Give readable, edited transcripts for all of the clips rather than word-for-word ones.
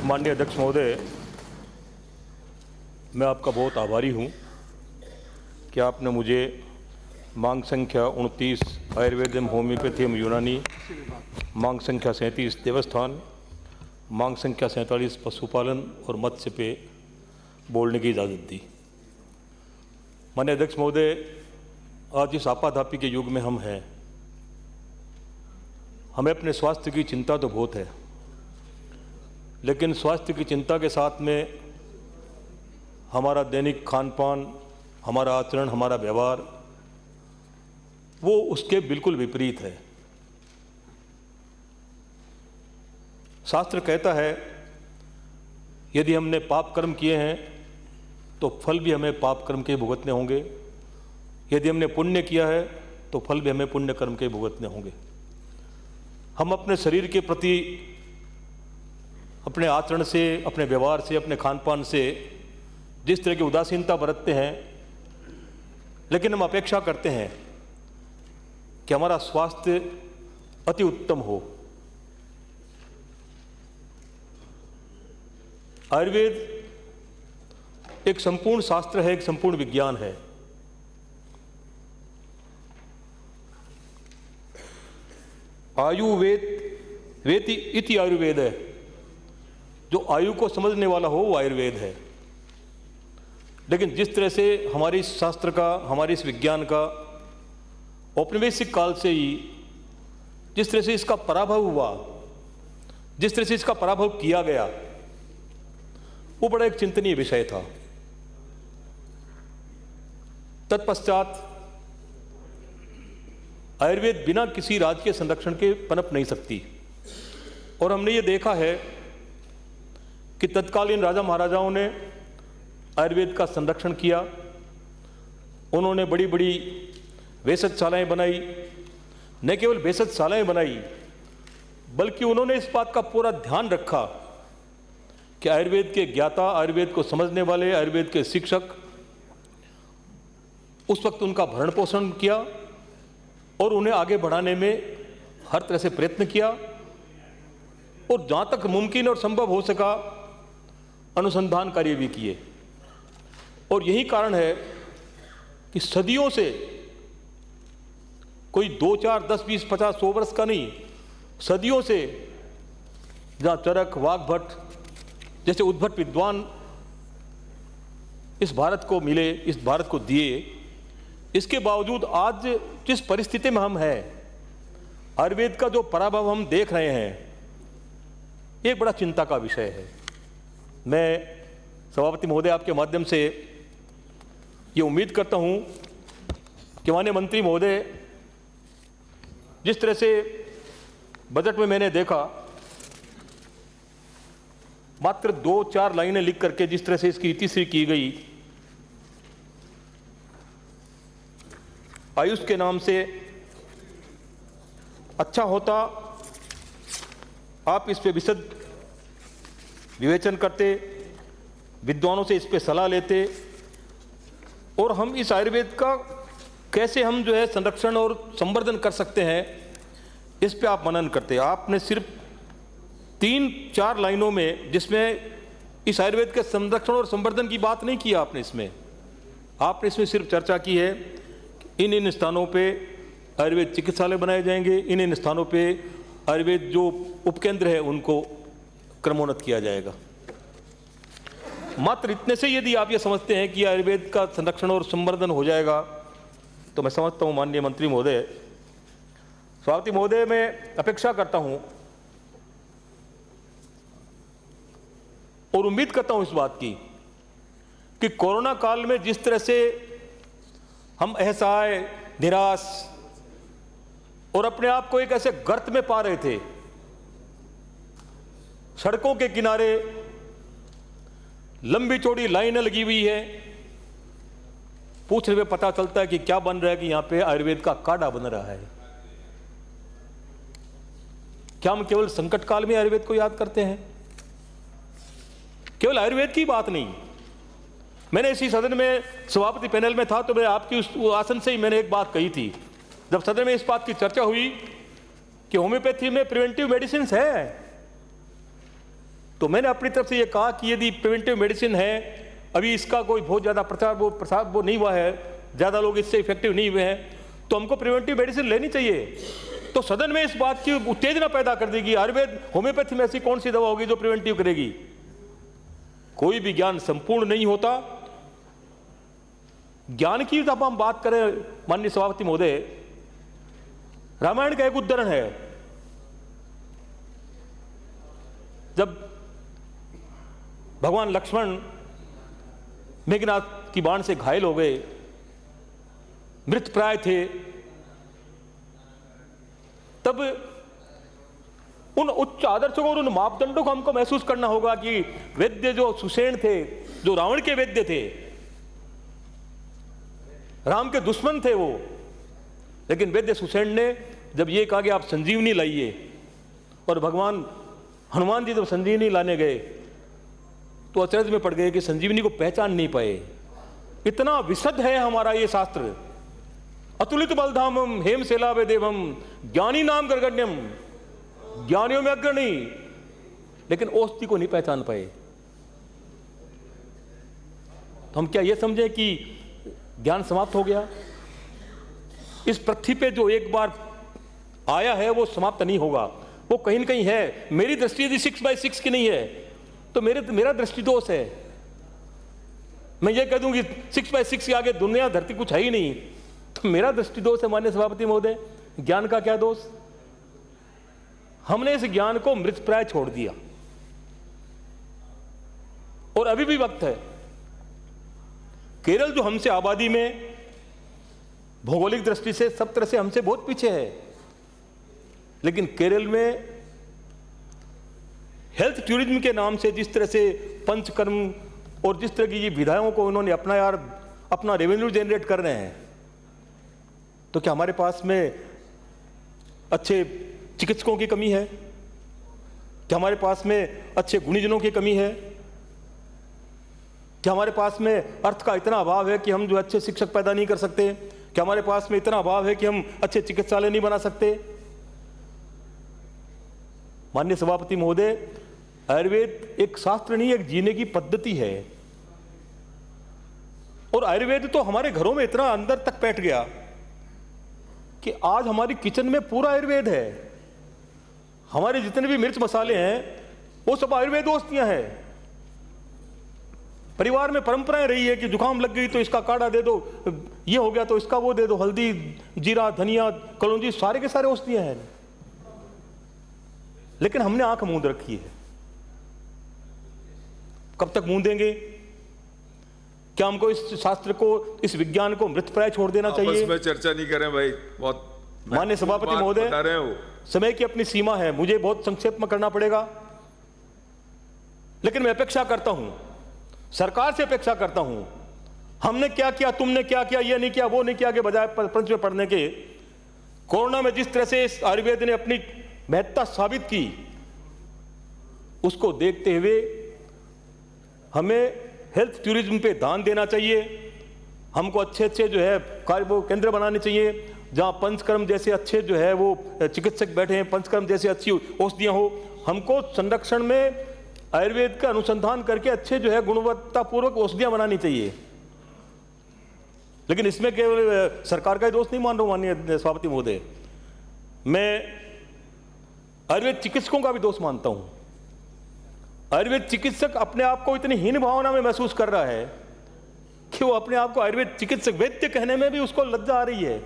माननीय अध्यक्ष महोदय, मैं आपका बहुत आभारी हूँ कि आपने मुझे मांग संख्या 29 आयुर्वेद एवं होम्योपैथी एवं यूनानी, मांग संख्या 37 देवस्थान, मांग संख्या 47 पशुपालन और मत्स्य पे बोलने की इजाज़त दी। माननीय अध्यक्ष महोदय, आज इस आपाधापी के युग में हम हैं, हमें अपने स्वास्थ्य की चिंता तो बहुत है, लेकिन स्वास्थ्य की चिंता के साथ में हमारा दैनिक खान पान, हमारा आचरण, हमारा व्यवहार वो उसके बिल्कुल विपरीत है। शास्त्र कहता है यदि हमने पाप कर्म किए हैं तो फल भी हमें पाप कर्म के भुगतने होंगे, यदि हमने पुण्य किया है तो फल भी हमें पुण्य कर्म के भुगतने होंगे। हम अपने शरीर के प्रति अपने आचरण से, अपने व्यवहार से, अपने खान पान से जिस तरह की उदासीनता बरतते हैं, लेकिन हम अपेक्षा करते हैं कि हमारा स्वास्थ्य अति उत्तम हो। आयुर्वेद एक संपूर्ण शास्त्र है, एक संपूर्ण विज्ञान है। आयुर्वेद वेति इति आयुर्वेद है, जो आयु को समझने वाला हो वो आयुर्वेद है। लेकिन जिस तरह से हमारी इस शास्त्र का, हमारे इस विज्ञान का औपनिवेशिक काल से ही जिस तरह से इसका पराभव हुआ, जिस तरह से इसका पराभव किया गया, वो बड़ा एक चिंतनीय विषय था। तत्पश्चात आयुर्वेद बिना किसी राज्य के संरक्षण के पनप नहीं सकती, और हमने ये देखा है कि तत्कालीन राजा महाराजाओं ने आयुर्वेद का संरक्षण किया। उन्होंने बड़ी बड़ी वेधशालाएं बनाई, न केवल वेधशालाएं बनाई बल्कि उन्होंने इस बात का पूरा ध्यान रखा कि आयुर्वेद के ज्ञाता, आयुर्वेद को समझने वाले, आयुर्वेद के शिक्षक, उस वक्त उनका भरण पोषण किया और उन्हें आगे बढ़ाने में हर तरह से प्रयत्न किया, और जहां तक मुमकिन और संभव हो सका अनुसंधान कार्य भी किए। और यही कारण है कि सदियों से, कोई 2, 4, 10, 20, 50, 100 वर्ष का नहीं, सदियों से जहां चरक, वाग्भट जैसे उद्भट विद्वान इस भारत को मिले, इस भारत को दिए, इसके बावजूद आज जिस परिस्थिति में हम हैं, आयुर्वेद का जो पराभव हम देख रहे हैं, एक बड़ा चिंता का विषय है। मैं सभापति महोदय आपके माध्यम से ये उम्मीद करता हूं कि माननीय मंत्री महोदय, जिस तरह से बजट में मैंने देखा, मात्र 2-4 लाइनें लिख करके जिस तरह से इसकी इतिश्री की गई, आयुष के नाम से, अच्छा होता आप इस पे विशद विवेचन करते, विद्वानों से इस पे सलाह लेते, और हम इस आयुर्वेद का कैसे हम जो है संरक्षण और संवर्धन कर सकते हैं, इस पे आप मनन करते। आपने सिर्फ 3-4 लाइनों में, जिसमें इस आयुर्वेद के संरक्षण और संवर्धन की बात नहीं की आपने इसमें सिर्फ चर्चा की है कि इन स्थानों पे आयुर्वेद चिकित्सालय बनाए जाएंगे, इन स्थानों पे आयुर्वेद जो उपकेंद्र है उनको क्रमोन्नत किया जाएगा। मात्र इतने से यदि आप ये समझते हैं कि आयुर्वेद का संरक्षण और संवर्धन हो जाएगा, तो मैं समझता हूं माननीय मंत्री महोदय, सभापति महोदय, मैं अपेक्षा करता हूं और उम्मीद करता हूं इस बात की कि कोरोना काल में जिस तरह से हम असहाय, निराश और अपने आप को एक ऐसे गर्त में पा रहे थे, सड़कों के किनारे लंबी चौड़ी लाइनें लगी हुई है, पूछने में पता चलता है कि क्या बन रहा है, कि यहां पे आयुर्वेद का काढ़ा बन रहा है। क्या हम केवल संकट काल में आयुर्वेद को याद करते हैं? केवल आयुर्वेद की बात नहीं, मैंने इसी सदन में सभापति पैनल में था तो मैं आपकी उस आसन से ही मैंने एक बात कही थी, जब सदन में इस बात की चर्चा हुई कि होम्योपैथी में प्रिवेंटिव मेडिसिन है, तो मैंने अपनी तरफ से ये कहा कि यदि प्रिवेंटिव मेडिसिन है, अभी इसका कोई बहुत ज़्यादा प्रसार नहीं हुआ है, ज़्यादा लोग इससे इफेक्टिव नहीं हुए हैं, तो हमको प्रिवेंटिव मेडिसिन लेनी चाहिए। तो सदन में इस बात की उत्तेजना पैदा कर देगी, आयुर्वेद होम्योपैथी में ऐसी कौन सी दवा होगी जो प्रिवेंटिव करेगी? कोई भी ज्ञान संपूर्ण नहीं होता। ज्ञान की जब हम बात करें माननीय सभापति महोदय, रामायण का एक उदाहरण है। जब भगवान लक्ष्मण मेघनाथ की बाण से घायल हो गए, मृत प्राय थे, तब उन उच्च आदर्शों और उन मापदंडों को हमको महसूस करना होगा कि वैद्य जो सुषेण थे, जो रावण के वैद्य थे, राम के दुश्मन थे वो, लेकिन वैद्य सुषेण ने जब ये कहा कि आप संजीवनी लाइए, और भगवान हनुमान जी जब संजीवनी लाने गए तो अचरज में पड़ गए कि संजीवनी को पहचान नहीं पाए। इतना विशद है हमारा ये शास्त्र। अतुलित बलधामम हेम सेलावे देवम ज्ञानी नाम गर्गण्यम, ज्ञानियों में अग्रणी, लेकिन औषधि को नहीं पहचान पाए। तो हम क्या ये समझे कि ज्ञान समाप्त हो गया? इस पृथ्वी पे जो एक बार आया है वो समाप्त नहीं होगा, वो कहीं न कहीं है। मेरी दृष्टि यदि 6/6 की नहीं है तो मेरा दृष्टि दोष है। मैं ये कह दूं कि 6/6 के आगे दुनिया धरती कुछ है ही नहीं, तो मेरा दृष्टि दोष है। माननीय सभापति महोदय, ज्ञान का क्या दोष? हमने इस ज्ञान को मृतप्राय छोड़ दिया, और अभी भी वक्त है। केरल जो हमसे आबादी में, भौगोलिक दृष्टि से, सब तरह से हमसे बहुत पीछे है, लेकिन केरल में हेल्थ टूरिज्म के नाम से जिस तरह से पंचकर्म और जिस तरह की ये विधाओं को उन्होंने अपना रेवेन्यू जनरेट कर रहे हैं, तो क्या हमारे पास में अच्छे चिकित्सकों की कमी है? क्या हमारे पास में अच्छे गुणीजनों की कमी है? क्या हमारे पास में अर्थ का इतना अभाव है कि हम जो अच्छे शिक्षक पैदा नहीं कर सकते? क्या हमारे पास में इतना अभाव है कि हम अच्छे चिकित्सालय नहीं बना सकते? माननीय सभापति महोदय, आयुर्वेद एक शास्त्र नहीं, एक जीने की पद्धति है। और आयुर्वेद तो हमारे घरों में इतना अंदर तक बैठ गया कि आज हमारी किचन में पूरा आयुर्वेद है। हमारे जितने भी मिर्च मसाले हैं वो सब आयुर्वेद औषधियां हैं। परिवार में परंपराएं रही है कि जुकाम लग गई तो इसका काढ़ा दे दो, ये हो गया तो इसका वो दे दो, हल्दी, जीरा, धनिया, कलौंजी, सारे के सारे औषधियां हैं। लेकिन हमने आंख मूंद रखी है। कब तक मूंदेंगे? क्या हमको इस शास्त्र को, इस विज्ञान को मृतप्राय छोड़ देना चाहिए? आपस में चर्चा नहीं करें भाई, बहुत माननीय सभापति महोदय, समय की अपनी सीमा है, मुझे बहुत संक्षेप में करना पड़ेगा। लेकिन मैं अपेक्षा करता हूं, सरकार से अपेक्षा करता हूं, हमने क्या किया, तुमने क्या किया, ये नहीं किया, वो नहीं किया, के बजाय पंच में पढ़ने के, कोरोना में जिस तरह से इस आयुर्वेद ने अपनी महत्ता साबित की, उसको देखते हुए हमें हेल्थ टूरिज्म पे ध्यान देना चाहिए। हमको अच्छे अच्छे जो है कार्य केंद्र बनाने चाहिए, जहां पंचकर्म जैसे अच्छे जो है वो चिकित्सक बैठे हैं, पंचकर्म जैसे अच्छी औषधियां हो। हमको संरक्षण में आयुर्वेद का अनुसंधान करके अच्छे जो है गुणवत्तापूर्वक औषधियां बनानी चाहिए। लेकिन इसमें केवल सरकार का ही दोष नहीं मान रहा हूं माननीय सभापति महोदय, मैं आयुर्वेद चिकित्सकों का भी दोष मानता हूं। आयुर्वेद चिकित्सक अपने आप को इतनी हीन भावना में महसूस कर रहा है कि वो अपने आप को आयुर्वेद चिकित्सक, वैद्य कहने में भी उसको लज्जा आ रही है।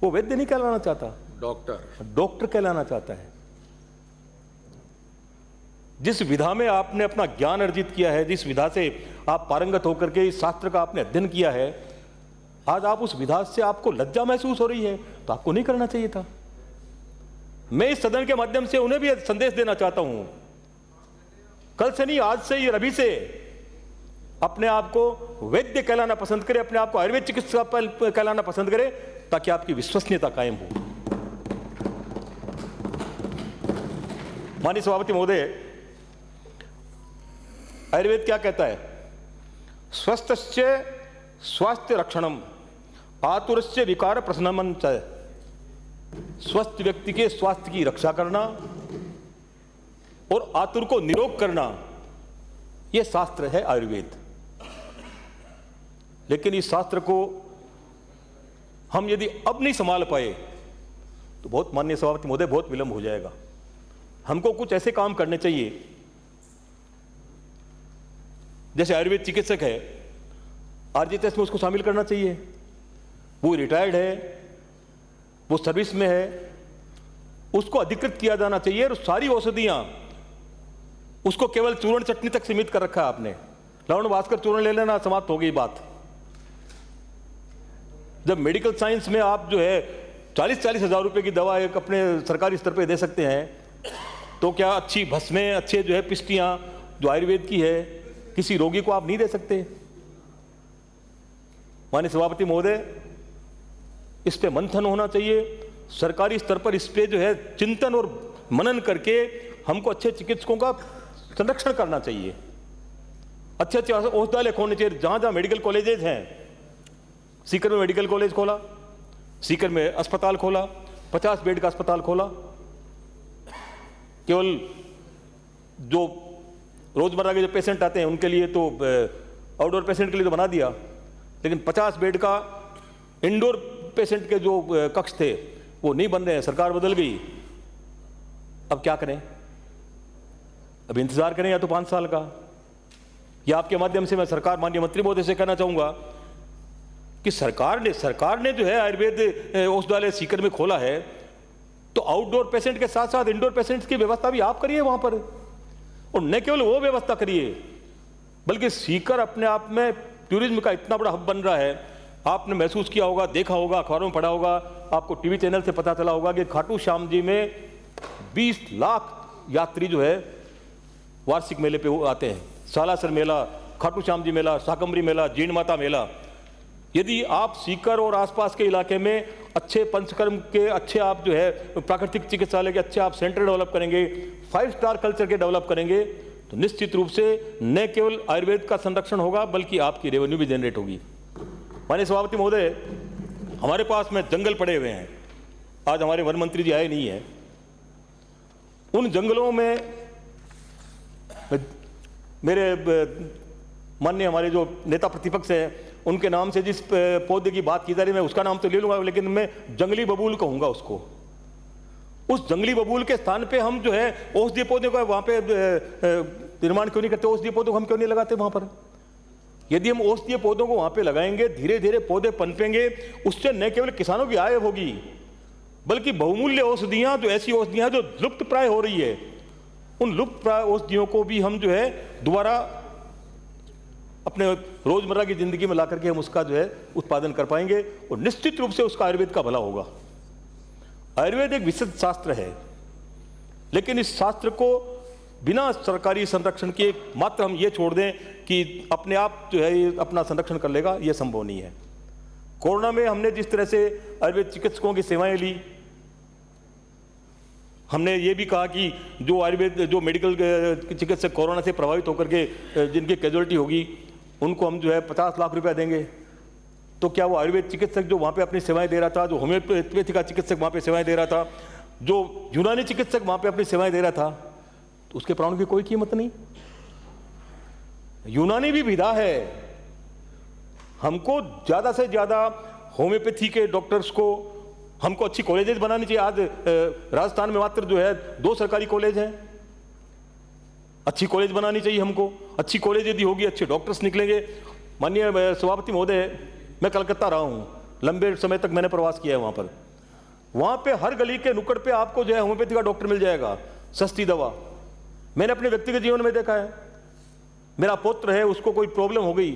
वो वैद्य नहीं कहलाना चाहता, डॉक्टर कहलाना चाहता है। जिस विधा में आपने अपना ज्ञान अर्जित किया है, जिस विधा से आप पारंगत होकर के इस शास्त्र का आपने अध्ययन किया है, आज आप उस विधा से आपको लज्जा महसूस हो रही है, तो आपको नहीं करना चाहिए था। मैं इस सदन के माध्यम से उन्हें भी संदेश देना चाहता हूं, कल से नहीं, आज से ही, अभी से अपने आप को वैद्य कहलाना पसंद करें, अपने आप को आयुर्वेद चिकित्सक कहलाना पसंद करें, ताकि आपकी विश्वसनीयता कायम हो। माननीय सभापति महोदय, आयुर्वेद क्या कहता है? स्वस्थस्य स्वास्थ्य रक्षणम आतुरस्य विकार प्रशमनम च। स्वस्थ व्यक्ति के स्वास्थ्य की रक्षा करना और आतुर को निरोग करना, यह शास्त्र है आयुर्वेद। लेकिन इस शास्त्र को हम यदि अब नहीं संभाल पाए तो बहुत, माननीय सभापति महोदय, बहुत विलंब हो जाएगा। हमको कुछ ऐसे काम करने चाहिए, जैसे आयुर्वेद चिकित्सक है, आरजीएचएस में उसको शामिल करना चाहिए। वो रिटायर्ड है, वो सर्विस में है, उसको अधिकृत किया जाना चाहिए। और सारी औषधियां, उसको केवल चूर्ण चटनी तक सीमित कर रखा है आपने। लवण भास्कर चूर्ण ले लेना, समाप्त हो गई बात। जब मेडिकल साइंस में आप जो है 40-40 हज़ार रुपए की दवा एक अपने सरकारी स्तर पे दे सकते हैं, तो क्या अच्छी भस्में, अच्छे जो है पिष्टियां जो आयुर्वेद की है, किसी रोगी को आप नहीं दे सकते? माननीय सभापति महोदय, इस पे मंथन होना चाहिए। सरकारी स्तर पर इस पे जो है चिंतन और मनन करके हमको अच्छे चिकित्सकों का संरक्षण करना चाहिए। अच्छे अच्छे औषधालय खोलने चाहिए। जहां जहां मेडिकल कॉलेजेस हैं, सीकर में मेडिकल कॉलेज खोला, सीकर में अस्पताल खोला, 50 बेड का अस्पताल खोला। केवल जो रोजमर्रा के जो पेशेंट आते हैं उनके लिए तो, आउटडोर पेशेंट के लिए तो बना दिया, लेकिन 50 बेड का इंडोर पेशेंट के जो कक्ष थे वो नहीं बन रहे हैं। सरकार बदल गई, अब क्या करें? अब इंतजार करें या तो 5 साल का। या आपके माध्यम से मैं सरकार, माननीय मंत्री महोदय से कहना चाहूंगा कि सरकार ने जो है आयुर्वेद औषधालय सीकर में खोला है, तो आउटडोर पेशेंट के साथ साथ इंडोर पेशेंट्स की व्यवस्था भी आप करिए वहां पर। और न केवल वो व्यवस्था करिए, बल्कि सीकर अपने आप में टूरिज्म का इतना बड़ा हब बन रहा है। आपने महसूस किया होगा, देखा होगा, अखबारों में पढ़ा होगा, आपको टीवी चैनल से पता चला होगा कि खाटू श्याम जी में 20 लाख यात्री जो है वार्षिक मेले पे आते हैं। सालासर मेला, खाटू श्याम जी मेला, शाकंभरी मेला, जीण माता मेला। यदि आप सीकर और आसपास के इलाके में अच्छे पंचकर्म के अच्छे आप जो है प्राकृतिक चिकित्सालय के अच्छे आप सेंटर डेवलप करेंगे, 5 स्टार कल्चर के डेवलप करेंगे, तो निश्चित रूप से न केवल आयुर्वेद का संरक्षण होगा बल्कि आपकी रेवेन्यू भी जनरेट होगी। माननीय सभापति महोदय, हमारे पास में जंगल पड़े हुए हैं। आज हमारे वन मंत्री जी आए नहीं है। उन जंगलों में मेरे माननीय हमारे जो नेता प्रतिपक्ष हैं, उनके नाम से जिस पौधे की बात की जा रही है, मैं उसका नाम तो ले लूंगा, लेकिन मैं जंगली बबूल कहूंगा उसको। उस जंगली बबूल के स्थान पे हम जो है औषधीय पौधे का वहां पे निर्माण क्यों नहीं करते? औषधीय पौधों को हम क्यों नहीं लगाते वहां पर? यदि हम औषधीय पौधों को वहां पे लगाएंगे, धीरे धीरे पौधे पनपेंगे, उससे न केवल किसानों की आय होगी, बल्कि बहुमूल्य औषधियां, जो ऐसी औषधियां जो लुप्त प्राय हो रही है, उन लुप्त प्राय औषधियों को भी हम जो है दोबारा अपने रोजमर्रा की जिंदगी में ला करके हम उसका जो है उत्पादन कर पाएंगे, और निश्चित रूप से उसका आयुर्वेद का भला होगा। आयुर्वेद एक विशुद्ध शास्त्र है, लेकिन इस शास्त्र को बिना सरकारी संरक्षण के मात्र हम ये छोड़ दें कि अपने आप जो है ये अपना संरक्षण कर लेगा, ये संभव नहीं है। कोरोना में हमने जिस तरह से आयुर्वेद चिकित्सकों की सेवाएं ली, हमने ये भी कहा कि जो आयुर्वेद जो मेडिकल चिकित्सक कोरोना से प्रभावित होकर के जिनकी कैजुअलिटी होगी, उनको हम जो है 50 लाख रुपया देंगे। तो क्या वो आयुर्वेद चिकित्सक जो वहाँ पे अपनी सेवाएं दे रहा था, जो होम्योपैथी का चिकित्सक वहाँ पे सेवाएं दे रहा था, जो यूनानी चिकित्सक वहाँ पे अपनी सेवाएं दे रहा था, तो उसके प्राणों की कोई कीमत नहीं? यूनानी भी विधा है। हमको ज़्यादा से ज़्यादा होम्योपैथी के डॉक्टर्स को हमको अच्छी कॉलेजेस बनानी चाहिए। आज राजस्थान में मात्र जो है 2 सरकारी कॉलेज हैं। अच्छी कॉलेज बनानी चाहिए हमको। अच्छी कॉलेज यदि होगी, अच्छे डॉक्टर्स निकलेंगे। माननीय सभापति महोदय, मैं कलकत्ता रहा हूँ, लंबे समय तक मैंने प्रवास किया है वहाँ पर। वहाँ पे हर गली के नुक्कड़ पे आपको जो है होम्योपैथी का डॉक्टर मिल जाएगा, सस्ती दवा। मैंने अपने व्यक्तिगत जीवन में देखा है। मेरा पुत्र है, उसको कोई प्रॉब्लम हो गई,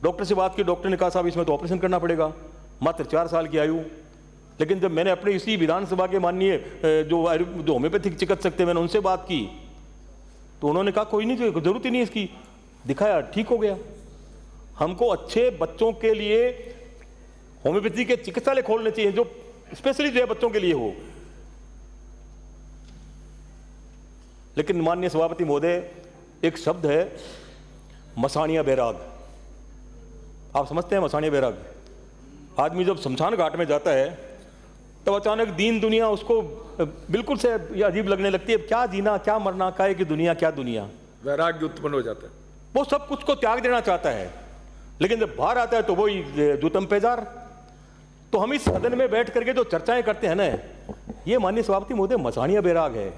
डॉक्टर से बात की, डॉक्टर ने कहा साहब इसमें तो ऑपरेशन करना पड़ेगा, मात्र 4 साल की आयु। लेकिन जब मैंने अपने इसी विधानसभा के माननीय जो होम्योपैथिक चिकित्सक थे, मैंने उनसे बात की, तो उन्होंने कहा कोई नहीं, जरूरत ही नहीं इसकी, दिखाया, ठीक हो गया। हमको अच्छे बच्चों के लिए होम्योपैथी के चिकित्सालय खोलने चाहिए, जो स्पेशली जो है बच्चों के लिए हो। लेकिन माननीय सभापति महोदय, एक शब्द है मसाणिया बैराग। आप समझते हैं मसाणिया बैराग? आदमी जब शमशान घाट में जाता है तब अचानक दीन दुनिया उसको बिल्कुल से ये अजीब लगने लगती है। क्या जीना, क्या मरना, काहे की दुनिया, क्या दुनिया। वैराग्य उत्पन्न हो जाता है। वो सब कुछ को त्याग देना चाहता है, लेकिन जब बाहर आता है तो वही जूतम पेजार। तो हम इस सदन में बैठ करके जो चर्चाएं करते हैं ना, ये माननीय सभापति महोदय मसाणिया बैराग है।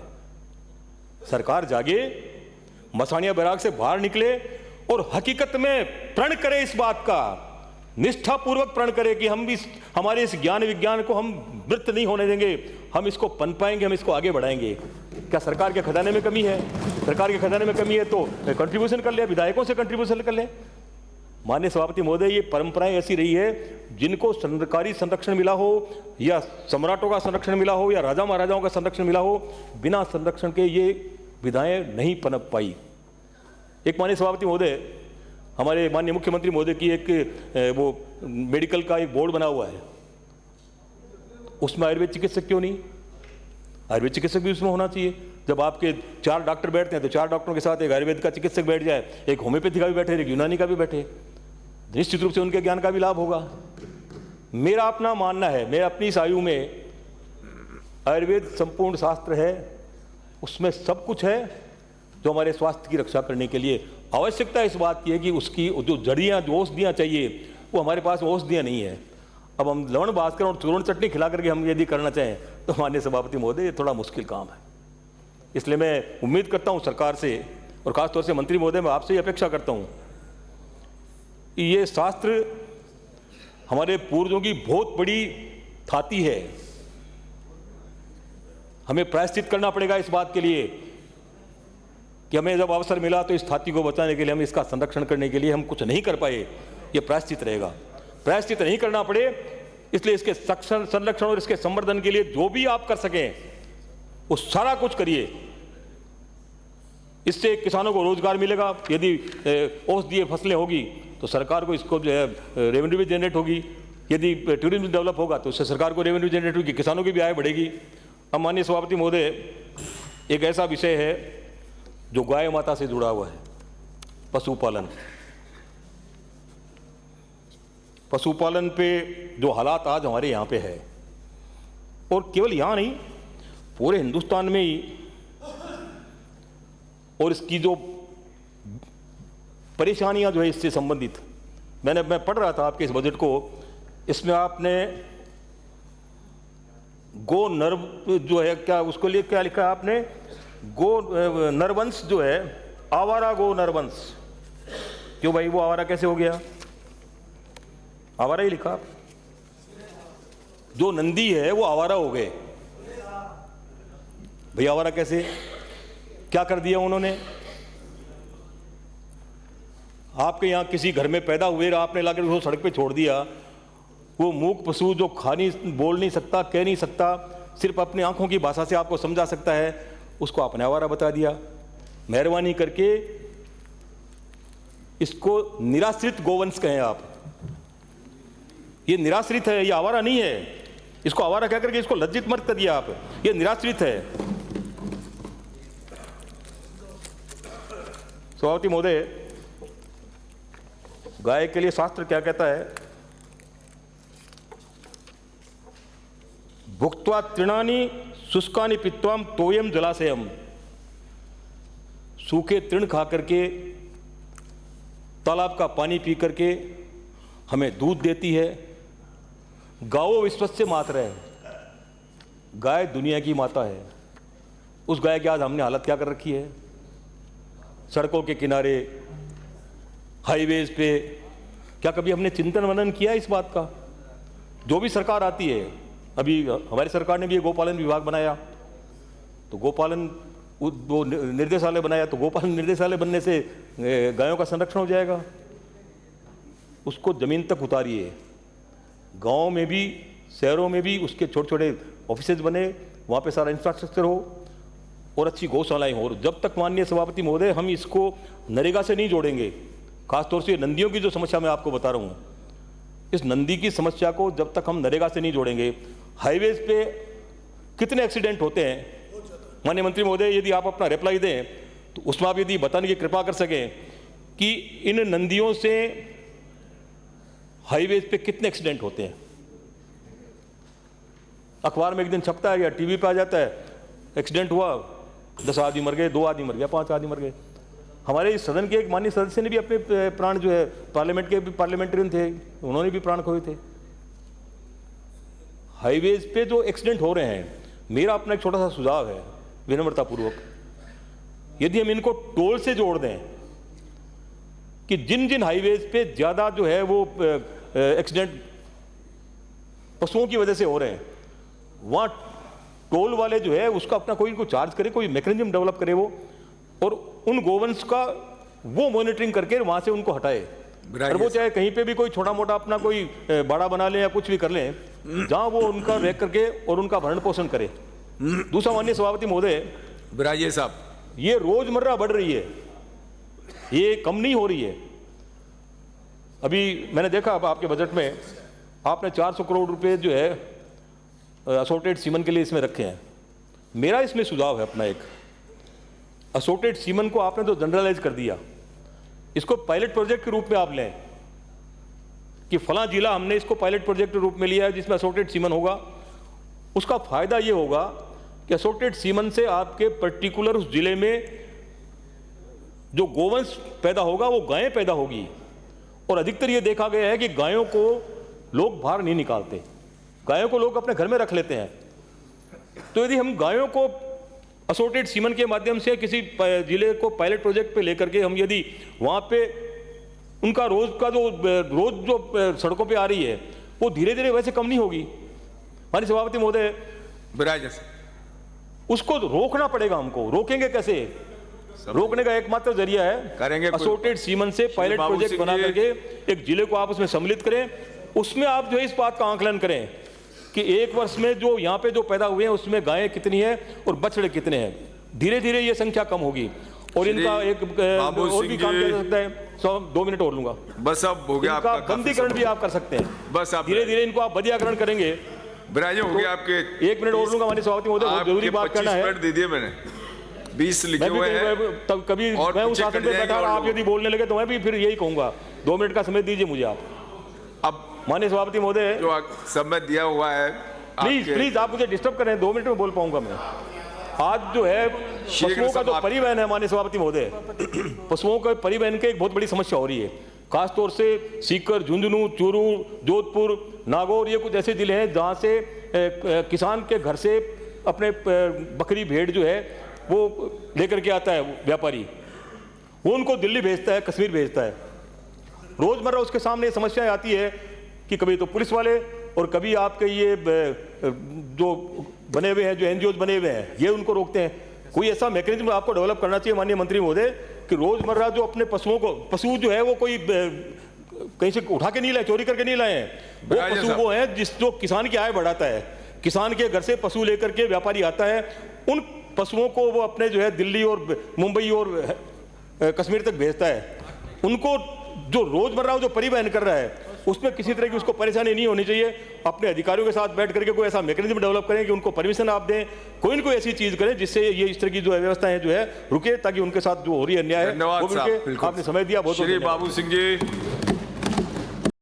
सरकार जागे, मसाणिया बैराग से बाहर निकले और हकीकत में प्रण करे, इस बात का निष्ठापूर्वक प्रण करे कि हम भी हमारे इस ज्ञान विज्ञान को हम वृत्त नहीं होने देंगे, हम इसको पनपाएंगे, हम इसको आगे बढ़ाएंगे। क्या सरकार के खजाने में कमी है? सरकार के खजाने में कमी है तो कंट्रीब्यूशन कर ले, विधायकों से कंट्रीब्यूशन कर ले। माननीय सभापति महोदय, ये परंपराएं ऐसी रही है, जिनको सरकारी संरक्षण मिला हो या सम्राटों का संरक्षण मिला हो या राजा महाराजाओं का संरक्षण मिला हो, बिना संरक्षण के ये विधाएं नहीं पनप पाई। एक माननीय सभापति महोदय, हमारे माननीय मुख्यमंत्री महोदय की एक वो मेडिकल का एक बोर्ड बना हुआ है, उसमें आयुर्वेद चिकित्सक क्यों नहीं? आयुर्वेद चिकित्सक भी उसमें होना चाहिए। जब आपके 4 डॉक्टर बैठते हैं तो 4 डॉक्टरों के साथ एक आयुर्वेद का चिकित्सक बैठ जाए, एक होम्योपैथी का भी बैठे, एक यूनानी का भी बैठे, निश्चित रूप से उनके ज्ञान का भी लाभ होगा। मेरा अपना मानना है, मैं अपनी इस आयु में, आयुर्वेद संपूर्ण शास्त्र है, उसमें सब कुछ है जो हमारे स्वास्थ्य की रक्षा करने के लिए आवश्यकता इस बात की है कि उसकी जो जड़ियाँ, जो औषधियाँ चाहिए, वो हमारे पास औषधियाँ नहीं है। अब हम लवण भास्कर और चूर्ण चटनी खिला करके हम यदि करना चाहें तो माननीय सभापति महोदय, ये थोड़ा मुश्किल काम है। इसलिए मैं उम्मीद करता हूँ सरकार से, और खासतौर से मंत्री महोदय, मैं आपसे ही अपेक्षा करता हूँ कि ये शास्त्र हमारे पूर्वजों की बहुत बड़ी थाती है। हमें प्रायश्चित करना पड़ेगा इस बात के लिए कि हमें जब अवसर मिला तो इस थाती को बचाने के लिए, हम इसका संरक्षण करने के लिए हम कुछ नहीं कर पाए, ये प्रायश्चित रहेगा। प्रायश्चित नहीं करना पड़े, इसलिए इसके संरक्षण और इसके संवर्धन के लिए जो भी आप कर सकें वो सारा कुछ करिए। इससे किसानों को रोजगार मिलेगा। यदि औषधीय फसलें होगी तो सरकार को इसको जो है रेवेन्यू भी जनरेट होगी। यदि टूरिज्म डेवलप होगा तो उससे सरकार को रेवेन्यू जनरेट होगी, किसानों की भी आय बढ़ेगी। अब माननीय सभापति महोदय, एक ऐसा विषय है जो गाय माता से जुड़ा हुआ है, पशुपालन। पशुपालन पे जो हालात आज हमारे यहाँ पे है, और केवल यहाँ नहीं, पूरे हिंदुस्तान में ही, और इसकी जो परेशानियां जो है इससे संबंधित, मैं पढ़ रहा था आपके इस बजट को, इसमें आपने गो नर जो है, क्या उसको लिए क्या लिखा है आपने, गो नरवंश जो है, आवारा गो नरवंश। क्यों भाई, वो आवारा कैसे हो गया? आवारा ही लिखा। जो नंदी है वो आवारा हो गए। भैया आवारा कैसे, क्या कर दिया उन्होंने? आपके यहां किसी घर में पैदा हुए, आपने लाकर उसको सड़क पे छोड़ दिया। वो मूक पशु जो बोल नहीं सकता, कह नहीं सकता, सिर्फ अपनी आंखों की भाषा से आपको समझा सकता है, उसको आपने आवारा बता दिया। मेहरबानी करके इसको निराश्रित गोवंश कहें आप। ये निराश्रित है, ये आवारा नहीं है। इसको आवारा कह करके इसको लज्जित मत करिए आप, ये निराश्रित है। सभापति महोदय, गाय के लिए शास्त्र क्या कहता है? भुक्त्वा तृणानि शुष्कानि पित्वाम तोयम जलाशयम। सूखे तृण खा करके, तालाब का पानी पी करके हमें दूध देती है। गावो विश्वस्य मातरः है, गाय दुनिया की माता है। उस गाय की आज हमने हालत क्या कर रखी है? सड़कों के किनारे, हाईवेज पे, क्या कभी हमने चिंतन मनन किया इस बात का? जो भी सरकार आती है, अभी हमारी सरकार ने भी ये गोपालन विभाग बनाया, तो गोपालन वो निर्देशालय बनाया, तो गोपालन निर्देशालय बनने से गायों का संरक्षण हो जाएगा। उसको जमीन तक उतारिए। गाँव में भी, शहरों में भी उसके छोटे छोटे ऑफिसेज बने, वहाँ पे सारा इंफ्रास्ट्रक्चर हो और अच्छी गौशालाएं हो। और जब तक माननीय सभापति महोदय हम इसको नरेगा से नहीं जोड़ेंगे, खासतौर से नंदियों की जो समस्या मैं आपको बता रहा हूँ, इस नंदी की समस्या को जब तक हम नरेगा से नहीं जोड़ेंगे, हाईवेज पे कितने एक्सीडेंट होते हैं। माननीय मंत्री महोदय, यदि आप अपना रिप्लाई दें तो उसमें आप यदि बताने की कृपा कर सकें कि इन नंदियों से हाईवेज पे कितने एक्सीडेंट होते हैं। अखबार में एक दिन छपता है या टीवी पे आ जाता है, एक्सीडेंट हुआ, 10 आदमी मर गए, 2 आदमी मर गया, 5 आदमी मर गए। हमारे इस सदन के एक माननीय सदस्य ने भी अपने प्राण जो है, पार्लियामेंट के भी पार्लियामेंटेरियन थे, उन्होंने भी प्राण खोए थे। हाईवेज पे जो एक्सीडेंट हो रहे हैं, मेरा अपना एक छोटा सा सुझाव है विनम्रतापूर्वक, यदि हम इनको टोल से जोड़ दें कि जिन जिन हाईवेज पे ज़्यादा जो है वो एक्सीडेंट पशुओं की वजह से हो रहे हैं, वहाँ टोल वाले जो है उसका अपना कोई इनको चार्ज करे, कोई मैकेनिज्म डेवलप करे वो, और उन गोवंश का वो मॉनिटरिंग करके वहाँ से उनको हटाए। और वो चाहे कहीं पे भी कोई छोटा मोटा अपना कोई बाड़ा बना ले या कुछ भी कर लें, जहाँ वो उनका रख करके और उनका भरण पोषण करे। दूसरा, माननीय सभापति महोदय, बिराजे साहब, ये रोजमर्रा बढ़ रही है, ये कम नहीं हो रही है। अभी मैंने देखा आपके बजट में आपने 400 करोड़ रुपए जो है असोर्टेड सीमन के लिए इसमें रखे हैं। मेरा इसमें सुझाव है अपना, एक असोर्टेड सीमन को आपने तो जनरलाइज कर दिया, इसको पायलट प्रोजेक्ट के रूप में आप लें कि फला जिला हमने इसको पायलट प्रोजेक्ट के रूप में लिया है जिसमें असोर्टेड सीमन होगा। उसका फायदा ये होगा कि असोर्टेड सीमन से आपके पर्टिकुलर उस जिले में जो गोवंश पैदा होगा वो गायें पैदा होगी। और अधिकतर ये देखा गया है कि गायों को लोग बाहर नहीं निकालते, गायों को लोग अपने घर में रख लेते हैं। तो यदि हम गायों को असोर्टेड सीमन के माध्यम से किसी जिले को पायलट प्रोजेक्ट पे लेकर के हम यदि वहाँ पे उनका रोज जो सड़कों पे आ रही है वो धीरे धीरे वैसे कम नहीं होगी। माननीय सभापति महोदय, बिराजे साहब, उसको रोकना पड़ेगा हमको। रोकेंगे कैसे? रोकने का एकमात्र जरिया है करेंगे असोर्टेड सीमन से पायलट प्रोजेक्ट बना करके एक जिले को आप उसमें सम्मिलित करें। उसमें आप जो है इस बात का आंकलन करें कि एक वर्ष में जो यहाँ पे जो पैदा हुए हैं उसमें गायें कितनी है और बछड़े कितने हैं। धीरे धीरे ये संख्या कम होगी। और इनका एक और भी काम किया जा सकता है, 2 मिनट और लूंगा बस, अब हो गया इनका आपका बंदीकरण भी आप कर सकते हैं। बस आप धीरे धीरे इनको आप बंदीकरण करेंगे। बिराजे हो गया आपके 1 मिनट और लूंगा माननीय सभापति महोदय, बहुत जरूरी बात करना है। 25 मिनट दे दिए मैंने, 20 लिखे मैं हुए हैं। भी तब कभी और मैं उस पीछे आसन कट पे जाएंगे बैठा और और आप यदि बोलने लगे तो मैं भी फिर यही कहूंगा। 2 मिनट का समय दीजिए मुझे आप। अब माननीय सभापति महोदय, जो समय दिया हुआ है, प्लीज आप मुझे डिस्टर्ब करें, 2 मिनट में बोल पाऊंगा मैं। आज जो है पशुओं का जो परिवहन है माननीय सभापति महोदय, पशुओं के परिवहन की एक बहुत बड़ी समस्या हो रही है। खासतौर से सीकर, झुंझुनू, चूरू, जोधपुर, नागौर, ये कुछ ऐसे जिले हैं जहाँ से किसान के घर से अपने बकरी भेड़ जो है वो लेकर के आता है व्यापारी, वो उनको दिल्ली भेजता है, कश्मीर भेजता है। रोजमर्रा उसके सामने ये समस्याएं आती है कि कभी तो पुलिस वाले और कभी आपके ये जो बने हुए हैं, जो एनजीओ बने हुए हैं, ये उनको रोकते हैं। कोई ऐसा मैकेनिज्म आपको डेवलप करना चाहिए माननीय मंत्री महोदय कि रोजमर्रा जो अपने पशुओं को, पशु जो है वो कोई कहीं से उठा के नहीं लाए, चोरी करके नहीं लाए हैं। वो पशु वो है जो किसान की आय बढ़ाता है। किसान के घर से पशु लेकर के व्यापारी आता है, उन पशुओं को वो अपने जो है दिल्ली और मुंबई और कश्मीर तक भेजता है। उनको जो रोजमर्रा जो परिवहन कर रहा है उसमें किसी तरह की उसको परेशानी नहीं होनी चाहिए। अपने अधिकारियों के साथ बैठ करके कोई ऐसा मैकेनिज्म डेवलप करें कि उनको परमिशन आप दें, कोई न कोई ऐसी चीज करें जिससे ये इस तरह की जो व्यवस्थाएं जो है रुके, ताकि उनके साथ जो हो रही है अन्याय है वो भी रुके। आपने समय दिया, बहुत श्री बाबू सिंह जी।